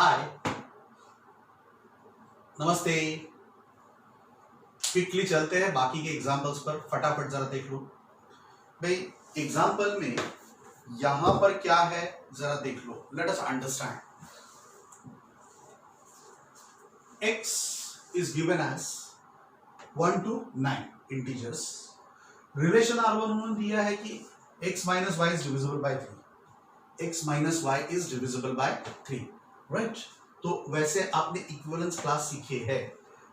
हाय, नमस्ते। क्विकली चलते हैं बाकी के एग्जांपल्स पर, फटाफट जरा देख लो भाई। एग्जांपल में यहां पर क्या है जरा देख लो। Let us understand. x is given as 1 to 9 integers. Relation R1 उन्होंने दिया है कि x minus y is divisible by 3. x minus y is divisible by 3, right? तो वैसे आपने इक्विवेलेंस क्लास सीखे हैं,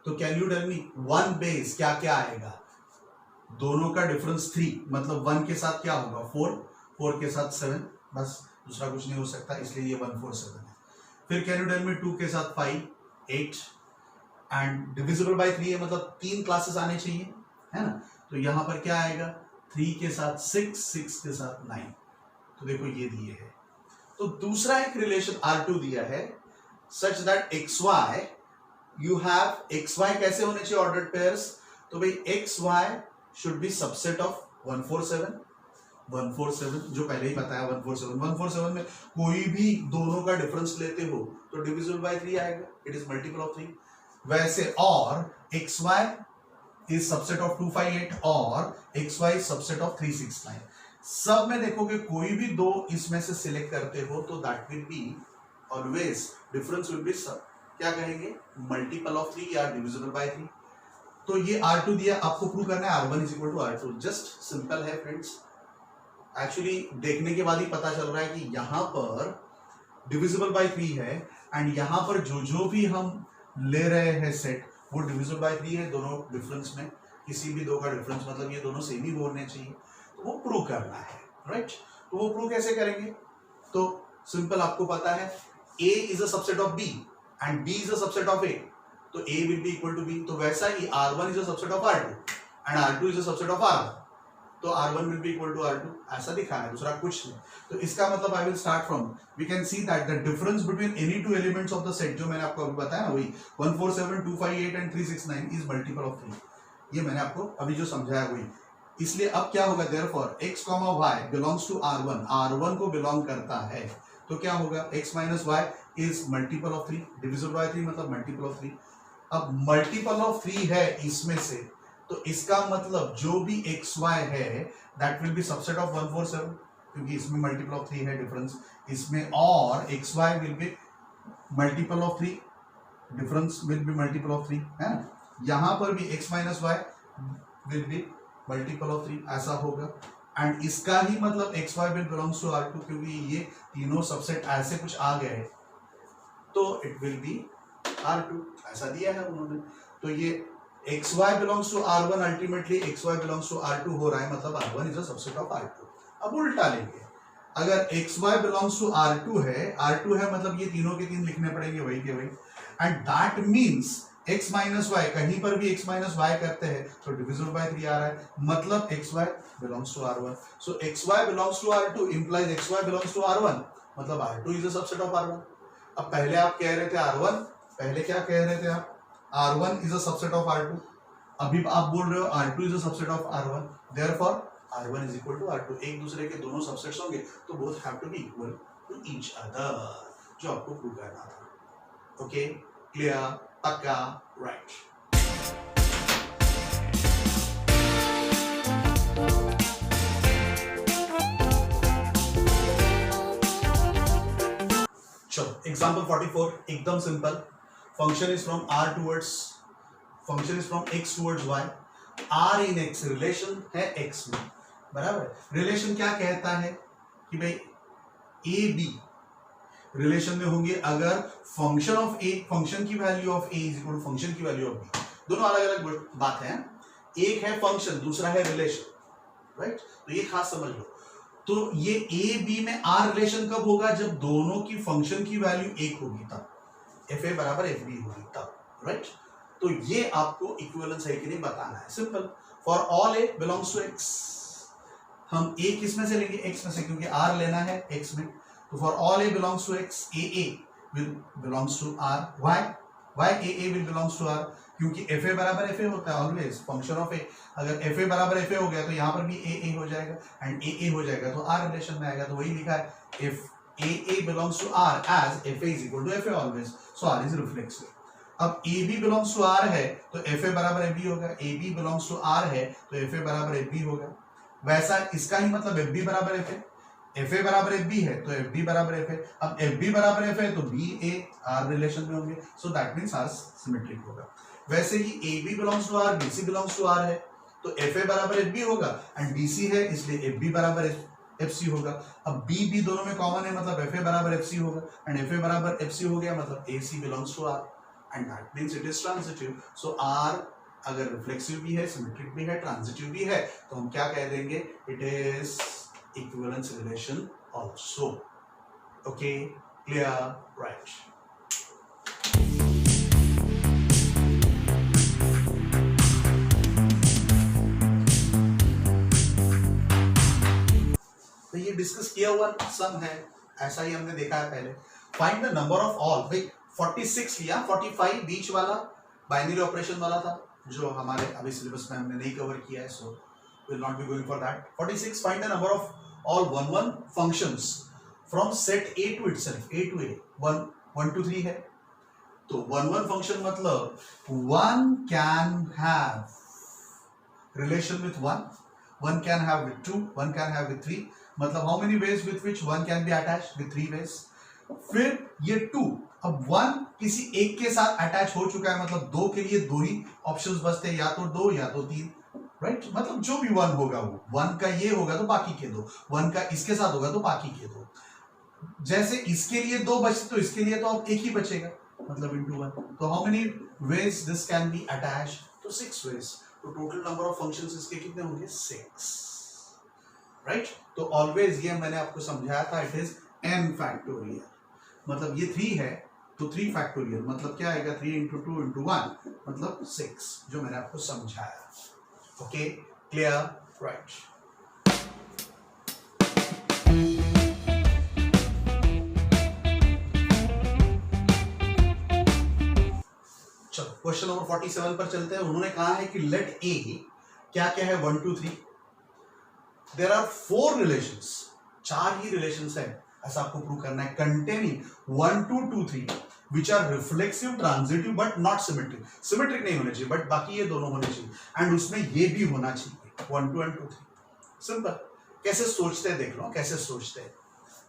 तो can you tell me one base क्या क्या आएगा? दोनों का डिफरेंस 3, मतलब 1 के साथ क्या होगा 4, 4 के साथ 7, बस दूसरा कुछ नहीं हो सकता, इसलिए ये 147 है। फिर कैन यू टेल मी 2 के साथ 5, 8 एंड डिविजिबल बाय 3 है, मतलब 3 क्लासेस आने चाहिए, है ना? तो यहां पर क्या आएगा 3 के साथ 6, 6 के साथ 9। तो देखो ये दिए है। तो दूसरा एक रिलेशन R2 दिया है such that XY you have XY कैसे होने चाहिए ऑर्डर्ड पेयर्स? तो भाई XY should be subset of 147, 147 जो पहले ही बताया 147, 147 में कोई भी दोनों का डिफरेंस लेते हो तो डिविजिबल बाय 3 आएगा, इट इज मल्टीपल ऑफ 3। वैसे और XY इज सबसेट ऑफ 258 और XY इज सबसेट ऑफ 369। सब में देखोगे कोई भी दो इसमें से सिलेक्ट करते हो तो that will be always difference will be क्या कहेंगे मल्टीपल ऑफ 3 या डिविजिबल बाय 3। तो ये R2 दिया, आपको प्रूव करना है R1 is equal to R2। Just simple है फ्रेंड्स। एक्चुअली देखने के बाद ही पता चल रहा है कि यहां पर डिविजिबल बाय 3 है एंड यहां पर जो भी हम ले रहे हैं सेट वो डिविजिबल बाय 3 है। दोनों डिफरेंस में किसी भी दो का डिफरेंस मतलब ये दोनों सेम ही होने चाहिए, तो वो प्रूव करना है, राइट? तो वो प्रूव कैसे करेंगे? तो सिंपल, आपको पता है A is a subset of B and B is a subset of A, तो A will be equal to B। तो वैसा ही R1 is a subset of R2 and R2 is a subset of R1, तो R1 will be equal to R2। ऐसा दिखा है, दूसरा कुछ नहीं। तो इसका मतलब I will start from, we can see that the difference between any two elements of the set, जो मैंने आपको अभी बताया ना, वही 147, 258 एंड 369 इज मल्टीपल ऑफ 3। ये मैंने आपको अभी जो समझाया वही। इसलिए अब क्या होगा, therefore x, y belongs to R1, R1 को बिलोंग करता है, तो क्या होगा x minus y is multiple of 3, divisible by 3 मतलब मल्टीपल ऑफ 3। अब मल्टीपल ऑफ 3 है इसमें से, तो इसका मतलब जो भी xy है that will B subset of 147, क्योंकि इसमें मल्टीपल ऑफ 3 है डिफरेंस इसमें, और xy will be multiple of 3, difference will be multiple of 3, है ना? यहां पर भी x minus y will be multiple of 3, ऐसा होगा। एंड इसका ही मतलब XY will belongs to R2, क्योंकि ये तीनों सबसेट ऐसे कुछ आ गए तो इट विल बी R2, ऐसा दिया है उन्होंने। तो ये XY belongs to R1, ultimately XY belongs to R2 हो रहा है, मतलब R1 is a subset of R2। अब उल्टा लेंगे, अगर XY बिलोंग्स टू R2 है मतलब ये तीनों के तीन लिखने पड़ेंगे वही के वही, and that means x minus y, कहीं पर भी x माइनस वाई करते हैं तो डिविजिबल बाय 3 आ रहा है, मतलब xy belongs to R1। So xy belongs to R2 implies xy belongs to R1, मतलब R2 is a subset of R1। अब पहले आप कह रहे थे R1, पहले क्या कह रहे थे आप? R1 is a subset of R2, अभी आप बोल रहे हो R2 is a subset of R1, therefore R1 is equal to R2। एक दूसरे के दोनों सबसेट्स होंगे तो both have to be equal to each other, जो आपको प्रूव करना था। ओके, क्लियर, पक्का, राइट? चलो एग्जांपल 44, एकदम सिंपल। Function is from x towards y, r in x, relation है x में, बराबर? रिलेशन क्या कहता है कि भाई a b रिलेशन में होंगे अगर फंक्शन ऑफ a, फंक्शन की value of a is equal to function की वैल्यू ऑफ b। दोनों अलग अलग बात है, एक है फंक्शन, दूसरा है रिलेशन, राइट? तो ये खास समझ लो। तो ये a b में r रिलेशन कब होगा? जब दोनों की फंक्शन की वैल्यू एक होगी तब, fa बराबर fb होगी तब, राइट? तो ये आपको इक्विवेलेंस है कि नहीं बताना है, simple. For all a belongs to x, हम a किस में से लेंगे? x में से, क्योंकि r लेना है x में। तो for all a belongs to x, a will belongs to r, why a will belongs to r? क्योंकि fa बराबर fa होता है ऑलवेज, फंक्शन ऑफ a। अगर fa बराबर fa हो गया तो यहाँ पर भी a हो जाएगा एंड a हो जाएगा तो r रिलेशन में आएगा। तो वही लिखा है if AA belongs to R as FA is equal to FA always. So R is reflexive. अब AB belongs to R है तो FA बराबर FB होगा. AB belongs to R है तो FA बराबर FB होगा. वैसा इसका ही मतलब FB बराबर FA. FA बराबर FB है तो FB बराबर FA. अब FB बराबर FA है तो BA R रिलेशन में होंगे. So that means R symmetric होगा. वैसे ही AB belongs to R, BC belongs to R है तो FA बराबर FB होगा एंड BC है इसलिए FB बराबर FC होगा. अब B दोनों में कॉमन है मतलब FA बराबर FC होगा एंड FA बराबर FC हो गया मतलब AC belongs to R and that means it is transitive. So R अगर रिफ्लेक्सिव भी है, सिमेट्रिक भी है, ट्रांजिटिव भी है तो हम क्या कह देंगे? It is equivalence relation also. Okay, clear, right. तो ये डिस्कस किया हुआ सम है, ऐसा ही हमने देखा है पहले. Find the number of all. भाई 46 लिया, 45 बीच वाला बाइनरी ऑपरेशन वाला था जो हमारे अभी सिलेबस में हमने नहीं कवर किया है, so will not be going for that. 46 find the number of all 1 functions from set A to itself. A to A 1 2 3 है तो 1 फंक्शन मतलब 1 can have relation with 1 can have with 2, 1 can have with 3. मतलब how many ways with which 1 can be attached? With 3 ways. फिर ये 2, अब 1 किसी एक के साथ अटैच हो चुका है मतलब 2 के लिए 2 ही ऑप्शंस बचते हैं, या तो 2 या तो 3, राइट. मतलब जो भी 1 होगा वो 1 का ये होगा तो बाकी के 2, 1 का इसके साथ होगा तो बाकी के 2. जैसे इसके लिए 2 बचते तो इसके लिए तो अब एक ही बचेगा मतलब इनटू 1. तो how many ways this can be attached? तो 6 वेज. तो टोटल नंबर ऑफ फंक्शंस इसके कितने होंगे? 6, राइट. तो ऑलवेज ये मैंने आपको समझाया था, इट इज n फैक्टोरियल. मतलब ये 3 है तो 3 फैक्टोरियल मतलब क्या आएगा? 3 इंटू 2 इंटू 1 मतलब 6, जो मैंने आपको समझाया. Okay, clear, right. चलो क्वेश्चन नंबर 47 पर चलते हैं. उन्होंने कहा है कि लेट A क्या क्या है? 1 2 3. देयर आर 4 रिलेशंस, 4 ही रिलेशंस है ऐसा आपको प्रूव करना है, containing 1 2 2 3 which are reflexive, transitive but not symmetric. Symmetric नहीं होने चाहिए बट बाकी ये दोनों होने चाहिए एंड उसमें ये भी होना चाहिए 1 2 एंड 2 3. सिंपल. कैसे सोचते हैं देख लो, कैसे सोचते हैं.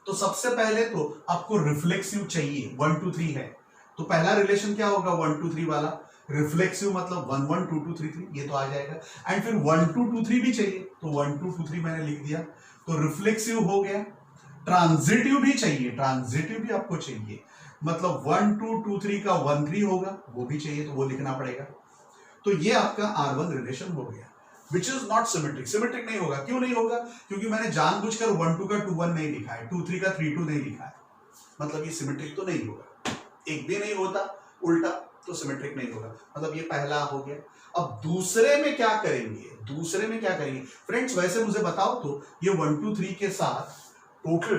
तो सबसे पहले तो आपको रिफ्लेक्सिव चाहिए. 1 2 3 है तो पहला रिलेशन क्या होगा? 1 2 3 वाला. रिफ्लेक्सिव मतलब 1 1 2 2 3 3, ये तो आ जाएगा. एंड फिर 1 2 2 3 भी चाहिए तो 1 2 2 3 मैंने लिख दिया तो रिफ्लेक्सिव हो गया. ट्रांजिटिव भी चाहिए, ट्रांजिटिव भी आपको चाहिए मतलब 1 2 2 3 का 1 3 होगा, वो भी चाहिए तो वो लिखना पड़ेगा. तो ये आपका R1 रिलेशन हो गया which is not symmetric. Symmetric नहीं होगा. क्यों नहीं होगा? क्योंकि मैंने जानबूझकर 1 2 का 2 1 नहीं लिखा है, 2 3 का 3 2 नहीं लिखा है, मतलब ये सिमेट्रिक तो नहीं होगा. एक भी नहीं होता उल्टा तो सिमेट्रिक नहीं होगा. मतलब ये पहला हो गया. अब दूसरे में क्या करेंगे? दूसरे में क्या करेंगे फ्रेंड्स? वैसे मुझे बताओ तो ये 1 2 3 के साथ टोटल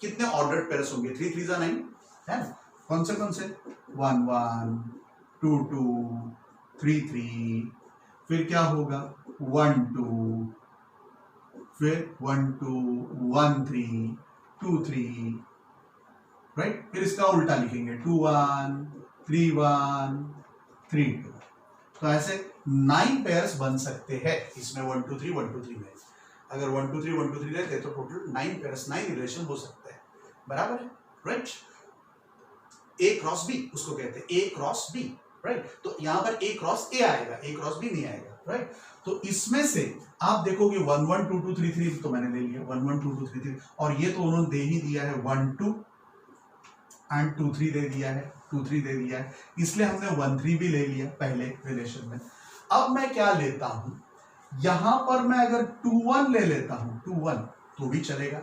कितने ऑर्डर्ड पेयर्स होंगे? 3 3 9 है ना. कौन से 1 1 2 2 3 3. फिर क्या होगा? 1 2, फिर 1 2 1 3 2 3, राइट. फिर इसका उल्टा लिखेंगे 2 1 3 1 3 2. तो ऐसे 9 पेयर्स बन सकते हैं इसमें 1 2 3 1 2 3 में. अगर 1 2 3 1 2 3 रहते तो टोटल 9 पेयर्स, 9 रिलेशन हो सकते हैं. बराबर है, राइट. A क्रॉस B उसको कहते हैं, A क्रॉस B, राइट. तो यहां पर A क्रॉस A आएगा, A क्रॉस B नहीं आएगा, राइट. तो इसमें से आप देखोगे 1 1 2 2 3 3 तो मैंने ले लिया 1 1 2 2 3 3 और ये तो उन्होंने दे ही दिया है 1 2 एंड 2 3 दे दिया है, 2 3 दे दिया है, इसलिए हमने 1 3 भी ले लिया पहले रिलेशन में. अब मैं क्या लेता हूं? यहां पर मैं अगर 2 1 ले लेता हूं 2 1 तो भी चलेगा.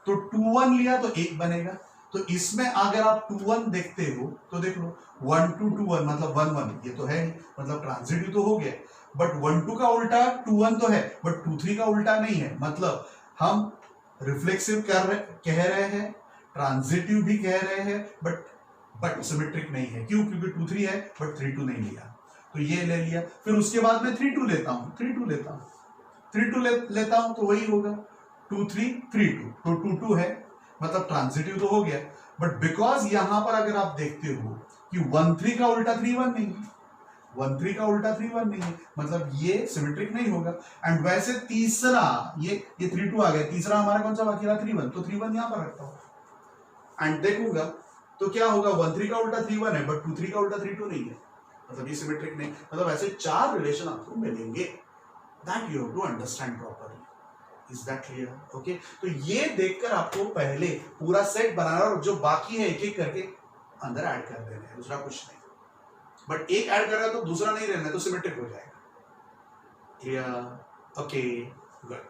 तो 2 1 लिया तो 1 बनेगा. तो इसमें अगर आप 2 1 देखते हो तो देख लो 1 2 2 1 मतलब 1 1 ये तो है मतलब ट्रांजिटिव तो हो गया. बट 1 2 का उल्टा 2 1 तो है बट 2 3 का उल्टा नहीं है. मतलब हम रिफ्लेक्सिव कह रहे हैं, ट्रांजिटिव भी कह रहे हैं बट सिमेट्रिक नहीं है. क्यों? क्योंकि 2 3 है बट 3 2 नहीं लिया. तो ये ले लिया. फिर उसके बाद मैं 3 2 लेता हूं 3 2 लेता हूं 3 2 लेता हूं तो वही होगा 2 3 3 2. तो 2 2 है मतलब ट्रांजिटिव तो हो गया, बट बिकॉज यहां पर अगर आप देखते हो कि 1 3 का उल्टा 3 1 नहीं है, 1 3 का उल्टा 3 1 नहीं है, मतलब ये सिमेट्रिक नहीं होगा। एंड वैसे तीसरा ये 3 2 आ गया, तीसरा हमारा कौन सा बाकी रहा 3 1, तो 3 1 यहां पर रखता हूं एंड देखूंगा तो क्या होगा, 1 3 का उल्टा 3 1 है, बट 2 3 का उल्टा 3 2 नहीं है, मतलब ये सिमेट्रिक नहीं। मतलब ऐसे 4 रिलेशन आपको मिलेंगे, that you have to understand properly. Is that clear? Okay, तो ये देखकर आपको पहले पूरा सेट बनाना और जो बाकी है एक एक करके अंदर ऐड कर देना है, दूसरा कुछ नहीं। बट एक ऐड कर रहा है तो दूसरा नहीं रहना है, तो सिमेट्रिक हो जाएगा। क्लियर? Okay, good.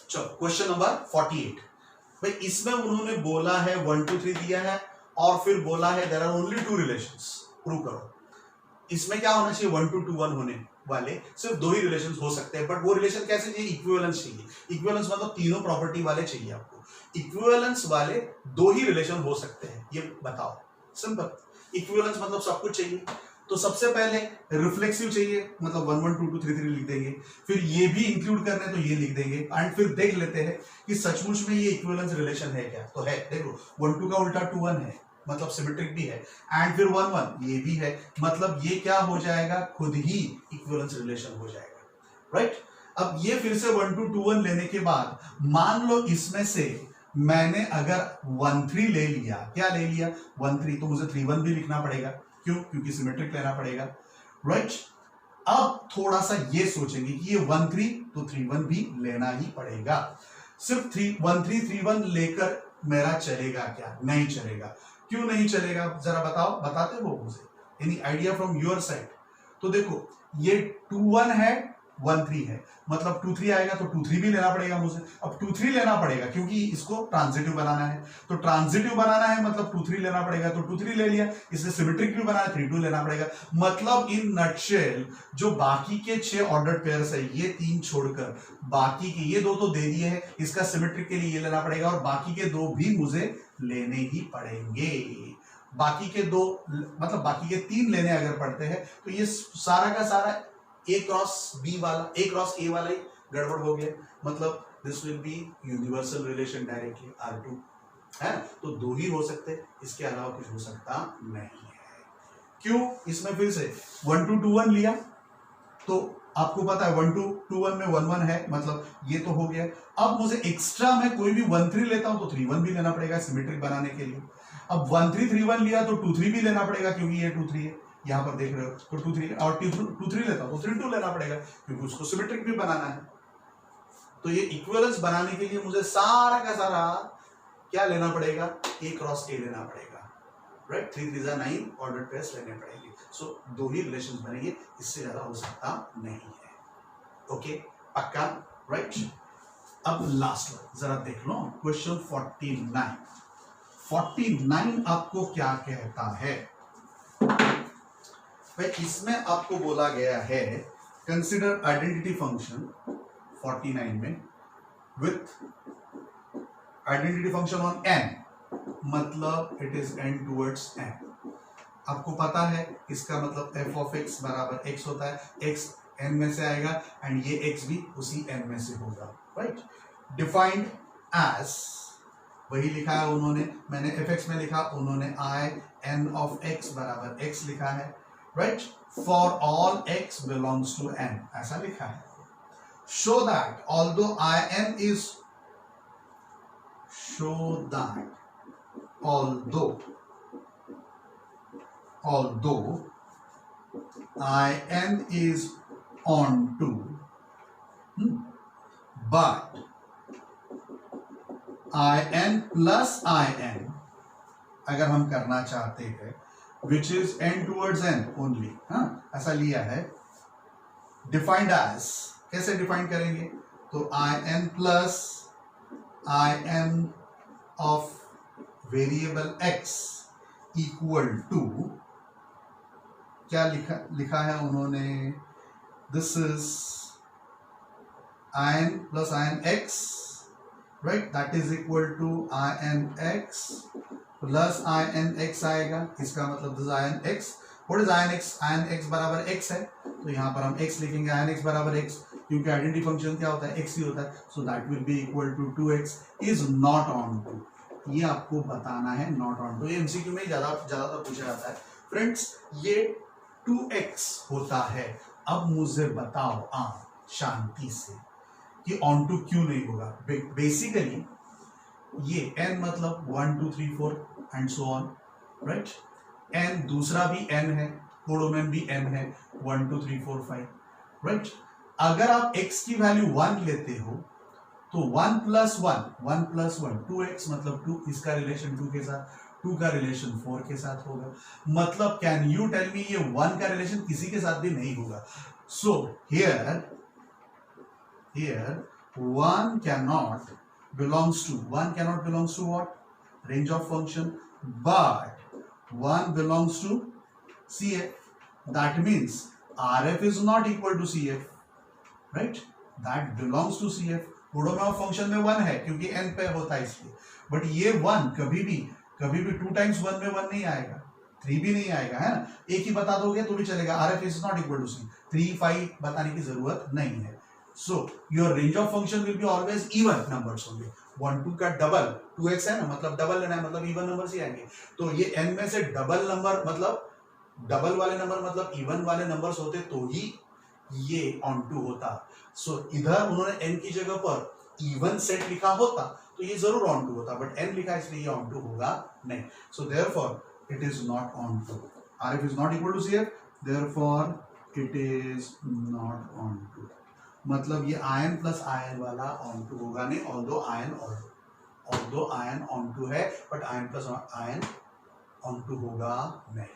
चलो क्वेश्चन नंबर 48। भाई इसमें उन्होंने बोला है 1 2 3 दिया है और फिर बोला है there are only 2 relations, prove करो। इसमें क्या होना चाहिए, 1 2 2 1 होने वाले सिर्फ 2 ही रिलेशंस हो सकते हैं, बट वो रिलेशन कैसे चाहिए, इक्विवेलेंस चाहिए। इक्विवेलेंस मतलब तीनों प्रॉपर्टी वाले चाहिए आपको, इक्विवेलेंस वाले 2 ही रिलेशन हो सकते हैं, ये बताओ। सिंपल, इक्विवेलेंस मतलब सब कुछ चाहिए। तो सबसे पहले रिफ्लेक्सिव चाहिए, मतलब 1 1 2 2 3 3 लिख देंगे, फिर ये भी इंक्लूड करना है तो ये लिख देंगे, एंड फिर देख लेते हैं कि सचमुच में ये इक्विवेलेंस रिलेशन है क्या। तो है, देखो 1 2 का उल्टा 2 1 है, मतलब सिमेट्रिक भी है, एंड फिर 1 1 ये भी है, मतलब ये क्या हो जाएगा, खुद ही इक्विवेलेंस रिलेशन हो जाएगा, राइट। अब ये फिर से 1 2 2 1 लेने के बाद मान लो इसमें से मैंने अगर 1 3 ले लिया, क्या ले लिया 1 3, तो मुझे 3 1 भी लिखना पड़ेगा, क्यों, क्योंकि सिमेट्रिक लेना पड़ेगा, राइट। अब थोड़ा सा ये सोचेंगे कि ये 1 3 तो 3 1 भी लेना ही पड़ेगा। सिर्फ 1 3 3 1 लेकर मेरा चलेगा क्या, नहीं चलेगा। क्यों नहीं चलेगा, जरा बताओ, बताते हो मुझे, any idea from your side. तो देखो ये 2 1 है, 1 3 है, मतलब 2 3 आएगा तो 2 3 भी लेना पड़ेगा मुझे। अब 2 3 लेना पड़ेगा क्योंकि इसको ट्रांजिटिव बनाना है, तो ट्रांजिटिव बनाना है मतलब 2 3 लेना पड़ेगा, तो 2 3 ले लिया। इससे सिमेट्रिक भी बनाना है, 3 2 लेना पड़ेगा। मतलब इन नटशेल जो बाकी के 6 ऑर्डर्ड पेयर्स है, ये 3 छोड़कर बाकी के ये 2 तो दे दिए हैं, इसका सिमेट्रिक के लिए ये लेना पड़ेगा, और बाकी के 2 भी मुझे लेने ही पड़ेंगे। बाकी के 2 मतलब बाकी के 3 लेने अगर पड़ते हैं तो ये सारा का सारा A क्रॉस B वाला, A क्रॉस A वाला ही गड़बड़ हो गया, मतलब this will be universal relation directly R2 है, तो 2 ही हो सकते, इसके अलावा कुछ हो सकता नहीं है। क्यों, इसमें फिर से 1 2 2 1 लिया, तो आपको पता है 1 2 2 1 में 1 1 है, मतलब ये तो हो गया। अब मुझे एक्स्ट्रा में कोई भी 1 3 लेता हूं तो 3 1 भी लेना पड़ेगा सिमेट्रिक बनाने के लिए। अब 1 3 3 1 लिया तो 2 3 भी लेना पड़ेगा, क्योंकि ये 2 3 है, यहां पर देख रहे हो, तो 2 3 और 2 3 लेता हूं तो 3 2 लेना पड़ेगा, क्योंकि उसको सिमेट्रिक भी बनाना है। तो ये इक्विवेलेंस बनाने के लिए मुझे सारा का सारा क्या लेना पड़ेगा, A क्रॉस A लेना पड़ेगा, राइट। 3 3 9 ऑर्डर पेयर्स लेने पड़ेंगे, सो 2 ही रिलेशंस बनेंगे, इससे ज्यादा हो सकता नहीं है। ओके, पक्का, राइट। अब लास्ट वन जरा देख लो, क्वेश्चन 49। 49 आपको क्या कहता है, भाई इसमें आपको बोला गया है कंसिडर आइडेंटिटी फंक्शन 49 में with identity function on n, मतलब it is n towards n। आपको पता है इसका मतलब f ऑफ x बराबर x होता है, x n में से आएगा एंड ये x भी उसी n में से होगा, राइट। डिफाइंड एज, वही लिखा है उन्होंने, मैंने fx में लिखा, उन्होंने i n ऑफ x बराबर x लिखा है, right. For all x belongs to n, ऐसा लिखा है। Show that although in is, show that although in is on to, but in plus in अगर हम करना चाहते हैं which is n towards n only, हाँ ऐसा लिया है। डिफाइंड एज, कैसे डिफाइन करेंगे, तो in plus in of variable x equal to, क्या लिखा है उन्होंने, this is in plus in x, right, that is equal to in x plus I N x आएगा, इसका मतलब this I N x, what is I N x, I N x बराबर x है, तो यहाँ पर हम एक्स लिखेंगे, आयन एक्स बराबर एक्स, क्योंकि आइडेंटिटी फंक्शन क्या होता है, एक्स ही होता है, so that will be equal to 2x is not onto, ये आपको बताना है, नॉट ऑन टू, ये एमसीक्यू में ज्यादातर पूछा जाता है फ्रेंड्स, ये 2x होता है। अब मुझे बताओ आप शांति से कि ऑन टू क्यों नहीं होगा। बेसिकली ये n मतलब 1 2 3 4 and so on, right, n दूसरा भी n है, कोडोमेन भी n है, 1 2 3 4 5, राइट। अगर आप x की वैल्यू 1 लेते हो तो 1 प्लस 1 2x मतलब 2, इसका रिलेशन 2 के साथ, 2 का रिलेशन 4 के साथ होगा, मतलब कैन यू टेल मी ये 1 का रिलेशन किसी के साथ भी नहीं होगा। So here 1 cannot belongs to what? Range of function, but 1 belongs to CF. That means RF is not equal to CF, right? That belongs to CF. Codomain of function में 1 है क्योंकि n पे होता है इसलिए, बट ये 1 कभी भी 2 टाइम्स 1 में 1 नहीं आएगा, 3 भी नहीं आएगा, है ना, एक ही बता दोगे तो भी चलेगा, RF is not equal to C, 3 5 बताने की जरूरत नहीं है। So your range of function will be always even numbers only, 1 2 का डबल 2x है ना, मतलब डबल लेना है, मतलब इवन नंबर्स ही आएंगे, तो ये n में से डबल नंबर मतलब डबल वाले नंबर मतलब इवन वाले नंबर्स होते तो ही ये ऑन टू होता। सो इधर उन्होंने n की जगह पर इवन सेट लिखा होता तो ये जरूर ऑन टू होता, बट n लिखा इसलिए ये ऑन टू होगा नहीं। So therefore it is not onto, RF is not equal to CF, therefore it is not onto, मतलब ये आयन प्लस आयन वाला ऑन टू होगा नहीं, ऑल्दो आयन ऑन टू है, but I N plus I N onto होगा नहीं।